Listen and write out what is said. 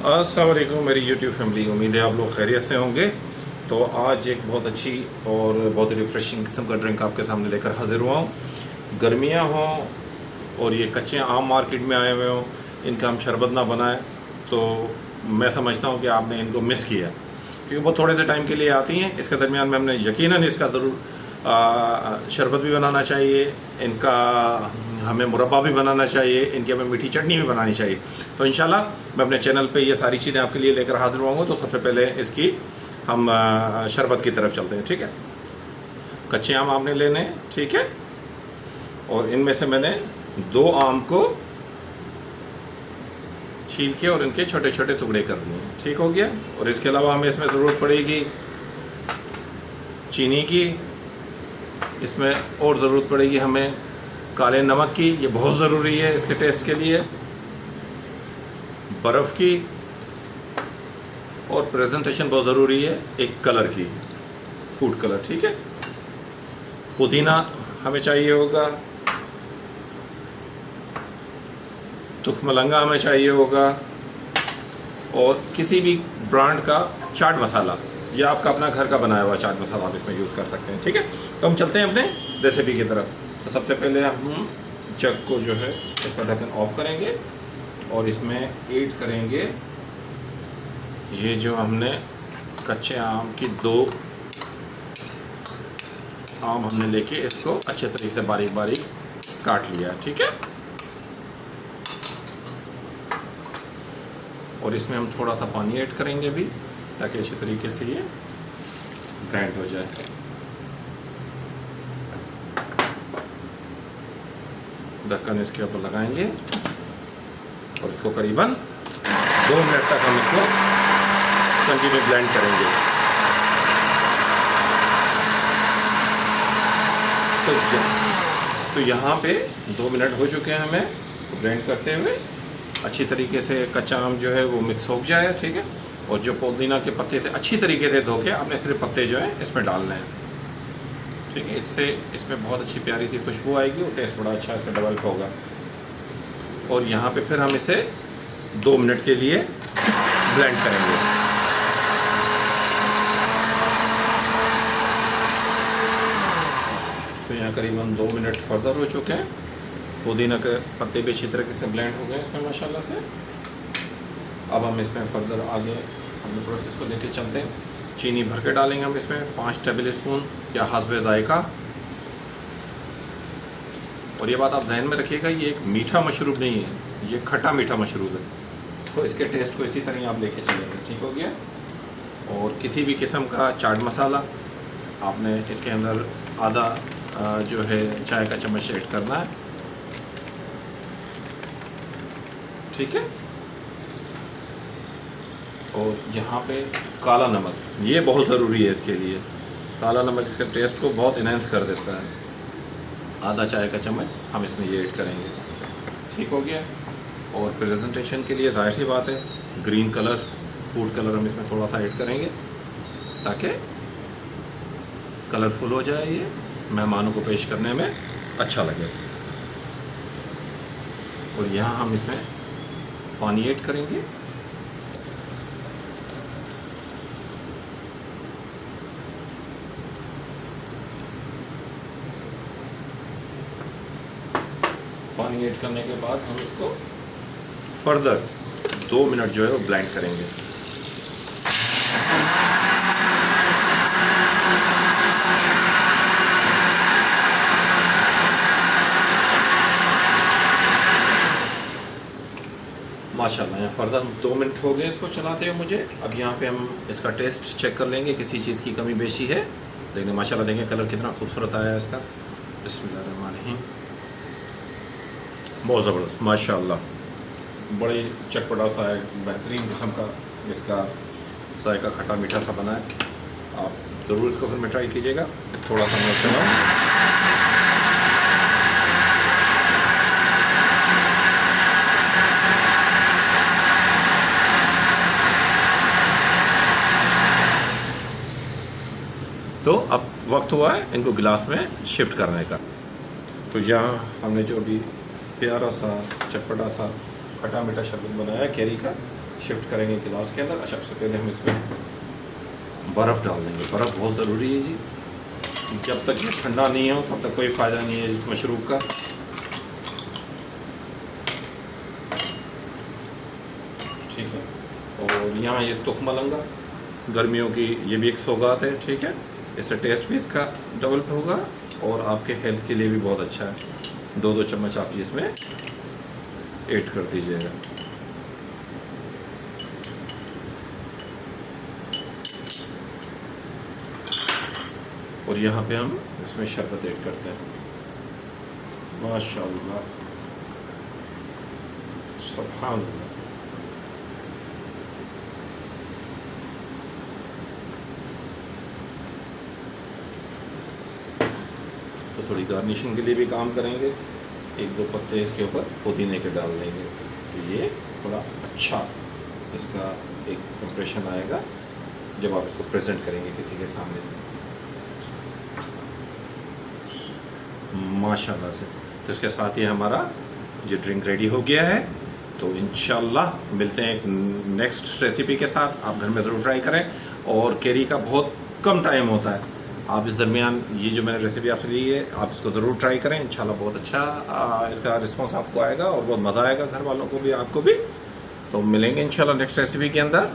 अस्सलाम वालेकुम मेरी यूट्यूब फैमिली, उम्मीद है आप लोग खैरियत से होंगे। तो आज एक बहुत अच्छी और बहुत रिफ़्रेशिंग किस्म का ड्रिंक आपके सामने लेकर हाजिर हुआ हूँ। गर्मियाँ हों और ये कच्चे आम मार्केट में आए हुए हों, इनका हम शरबत ना बनाएं तो मैं समझता हूँ कि आपने इनको मिस किया, क्योंकि वो थोड़े से टाइम के लिए आती हैं। इसके दरमियान में हमने यकीनन इसका ज़रूर शरबत भी बनाना चाहिए, इनका हमें मुरब्बा भी बनाना चाहिए, इनकी हमें मीठी चटनी भी बनानी चाहिए। तो इंशाल्लाह मैं अपने चैनल पे ये सारी चीज़ें आपके लिए लेकर हाजिर हुआऊँगा। तो सबसे पहले इसकी हम शरबत की तरफ चलते हैं, ठीक है। कच्चे आम आपने लेने, ठीक है, और इनमें से मैंने 2 आम को छील के और इनके छोटे छोटे टुकड़े कर दिए, ठीक हो गया। और इसके अलावा हमें इसमें ज़रूरत पड़ेगी चीनी की, इसमें और ज़रूरत पड़ेगी हमें काले नमक की, ये बहुत ज़रूरी है इसके टेस्ट के लिए, बर्फ़ की, और प्रेजेंटेशन बहुत ज़रूरी है एक कलर की, फूड कलर, ठीक है। पुदीना हमें चाहिए होगा, तुखमलंगा हमें चाहिए होगा, और किसी भी ब्रांड का चाट मसाला या आपका अपना घर का बनाया हुआ चाट मसाला आप इसमें यूज़ कर सकते हैं, ठीक है। तो हम चलते हैं अपने रेसिपी की तरफ। तो सबसे पहले हम जग को जो है इसका ढक्कन ऑफ करेंगे और इसमें ऐड करेंगे ये जो हमने कच्चे आम की 2 आम हमने लेके इसको अच्छे तरीके से बारीक बारीक काट लिया, ठीक है। और इसमें हम थोड़ा सा पानी ऐड करेंगे भी, ताकि अच्छी तरीके से ये ग्राइंड हो जाए। ढक्कन इसके ऊपर लगाएंगे और इसको करीबन 2 मिनट तक हम इसको कंटिन्यू ब्लेंड करेंगे। तो यहाँ पे 2 मिनट हो चुके हैं हमें ब्लेंड करते हुए। अच्छी तरीके से कच्चा आम जो है वो मिक्स हो जाए, ठीक है। और जो पुदीना के पत्ते थे अच्छी तरीके से धो के आपने सिर्फ पत्ते जो है इसमें डालने हैं, ठीक है। इससे इसमें बहुत अच्छी प्यारी सी खुशबू आएगी और टेस्ट बड़ा अच्छा इसका डेवलप होगा। और यहाँ पे फिर हम इसे 2 मिनट के लिए ब्लेंड करेंगे। तो यहाँ करीबन 2 मिनट फर्दर हो चुके हैं। पुदीना के पत्ते भी अच्छी तरीके से ब्लेंड हो गए इसमें माशाल्लाह से। अब हम इसमें फर्दर आगे अपने प्रोसेस को लेके चलते हैं। चीनी भर के डालेंगे हम इसमें 5 टेबल स्पून या हस्बे जायका। और ये बात आप जहन में रखिएगा, ये एक मीठा मशरूब नहीं है, ये खट्टा मीठा मशरूब है। तो इसके टेस्ट को इसी तरह आप लेके चलेंगे, ठीक हो गया। और किसी भी किस्म का चाट मसाला आपने इसके अंदर आधा जो है चाय का चम्मच ऐड करना है, ठीक है। और यहाँ पे काला नमक, ये बहुत ज़रूरी है इसके लिए। काला नमक इसके टेस्ट को बहुत इनहेंस कर देता है। आधा चाय का चम्मच हम इसमें ये ऐड करेंगे, ठीक हो गया। और प्रेजेंटेशन के लिए जाहिर सी बात है ग्रीन कलर, फूड कलर हम इसमें थोड़ा सा ऐड करेंगे, ताकि कलरफुल हो जाए, ये मेहमानों को पेश करने में अच्छा लगे। और यहाँ हम इसमें पानी ऐड करेंगे। पानी ऐड करने के बाद हम इसको फर्दर 2 मिनट जो है वो ब्लेंड करेंगे। माशाल्लाह यहाँ फर्दर 2 मिनट हो गए इसको चलाते हुए मुझे। अब यहाँ पे हम इसका टेस्ट चेक कर लेंगे, किसी चीज़ की कमी बेशी है। लेकिन माशाल्लाह देखें कलर कितना खूबसूरत आया है इसका। बिस्मिल्लाहिर्रहमानिर्रहीम, बहुत ज़बरदस्त माशाल्लाह, बड़ी चटपटा सा है, बेहतरीन किस्म का इसका जायका खट्टा मीठा सा बना है। आप ज़रूर इसको घर में ट्राई कीजिएगा। थोड़ा सा मैं चलाऊँ, तो अब वक्त हुआ है इनको गिलास में शिफ्ट करने का। तो यहाँ हमने जो भी प्यारा सा चटपटा सा खट्टा मीठा शरबत बनाया कैरी का, शिफ्ट करेंगे गिलास के अंदर। अच्छा, सबसे पहले हम इसमें बर्फ़ डाल देंगे। बर्फ़ बहुत ज़रूरी है जी, जब तक ये ठंडा नहीं हो तब तक कोई फ़ायदा नहीं है इस मशरूब का। ठीक है, और यहाँ ये तुख मलंगा गर्मियों की, ये भी एक सौगात है। ठीक है, इससे टेस्ट भी इसका डबल पे होगा और आपके हेल्थ के लिए भी बहुत अच्छा है। 2-2 चम्मच आप जी इसमें ऐड कर दीजिएगा। और यहाँ पे हम इसमें शरबत ऐड करते हैं। माशाअल्लाह, सुभान अल्लाह। तो थोड़ी गार्निशिंग के लिए भी काम करेंगे, 1-2 पत्ते इसके ऊपर पुदीने के डाल देंगे, तो ये थोड़ा अच्छा इसका एक इम्प्रेशन आएगा जब आप इसको प्रेजेंट करेंगे किसी के सामने, माशाल्लाह से। तो इसके साथ ही हमारा ये ड्रिंक रेडी हो गया है। तो इंशाल्लाह मिलते हैं एक नेक्स्ट रेसिपी के साथ। आप घर में ज़रूर ट्राई करें, और कैरी का बहुत कम टाइम होता है, आप इस दरमियान ये जो मैंने रेसिपी आपसे ली है आप इसको ज़रूर ट्राई करें। इंशाल्लाह बहुत अच्छा इसका रिस्पांस आपको आएगा और बहुत मज़ा आएगा, घर वालों को भी आपको भी। तो मिलेंगे इंशाल्लाह नेक्स्ट रेसिपी के अंदर।